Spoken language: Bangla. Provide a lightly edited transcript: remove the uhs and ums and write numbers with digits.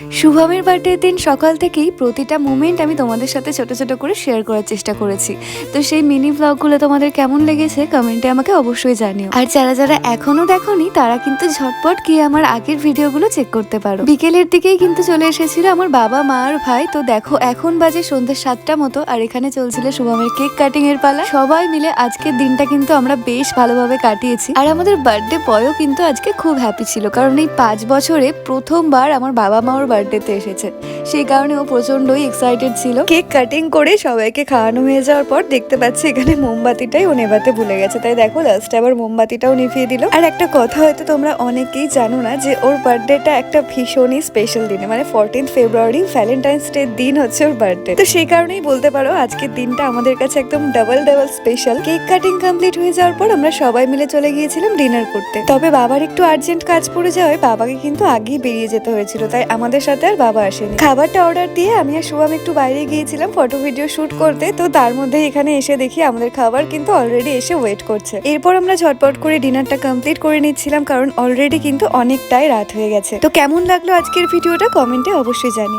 শুভমের বার্থডের দিন সকাল থেকেই প্রতিটা মোমেন্ট আমি তোমাদের সাথে ছোট ছোট করে শেয়ার করার চেষ্টা করেছি। তো সেই মিনি ব্লগগুলো তোমাদের কেমন লেগেছে কমেন্টে আমাকে অবশ্যই জানিও। আর যারা যারা এখনো দেখোনি তারা কিন্তু ঝটপট গিয়ে আমার আগের ভিডিওগুলো চেক করতে পারো। বিকেলের দিকেই কিন্তু চলে এসেছিল আমার বাবা মা আর ভাই। তো দেখো এখন বাজে সন্ধ্যে 7টা মতো, আর এখানে চলছিল শুভমের কেক কাটিং এর পালা। সবাই মিলে আজকের দিনটা কিন্তু আমরা বেশ ভালোভাবে কাটিয়েছি। আর আমাদের বার্থডে বয়ও কিন্তু আজকে খুব হ্যাপি ছিল, কারণ এই 5 বছরে প্রথমবার আমার বাবা মা ওর বার্থডেতে এসেছে। সেই কারণে ও প্রচন্ডই এক্সাইটেড ছিল। কেক কাটিং করে সবাইকে খাওয়ানো হয়ে যাওয়ার পর দেখতে পাচ্ছি এখানে মোমবাতিটাই ও নেভাতে ভুলে গেছে, তাই দেখো লাস্টে আবার মোমবাতিটাও নিভিয়ে দিল। আর একটা কথা হয়তো তোমরা অনেকেই জানো না যে ওর বার্থডেটা একটা ভীষণই স্পেশাল দিনে, মানে 14 ফেব্রুয়ারি ভ্যালেন্টাইন্স ডে দিন হচ্ছে ওর বার্থডে। তো সেই কারণেই বলতে পারো আজকের দিনটা আমাদের কাছে একদম double special. Cake cutting complete হয়ে যাওয়ার পর আমরা সবাই মিলে চলে গিয়েছিলাম ডিনার করতে। তবে বাবার একটু আর্জেন্ট কাজ পড়ে যাওয়ায় বাবাকে কিন্তু আগেই বেরিয়ে যেতে হয়েছিল, তাই আমাদের সাথে আর বাবা আসেনি। খাবারটা অর্ডার দিয়ে আমি আর শুভম একটু বাইরে গিয়েছিলাম ফটো ভিডিও শুট করতে। তো তার মধ্যে এখানে এসে দেখি আমাদের খাবার কিন্তু অলরেডি এসে ওয়েট করছে। এরপর আমরা ঝটপট করে ডিনারটা কমপ্লিট করে নিচ্ছিলাম, কারণ অলরেডি কিন্তু অনেকটাই রাত হয়ে গেছে। তো কেমন লাগলো আজকের ভিডিওটা কমেন্টে অবশ্যই জানিও।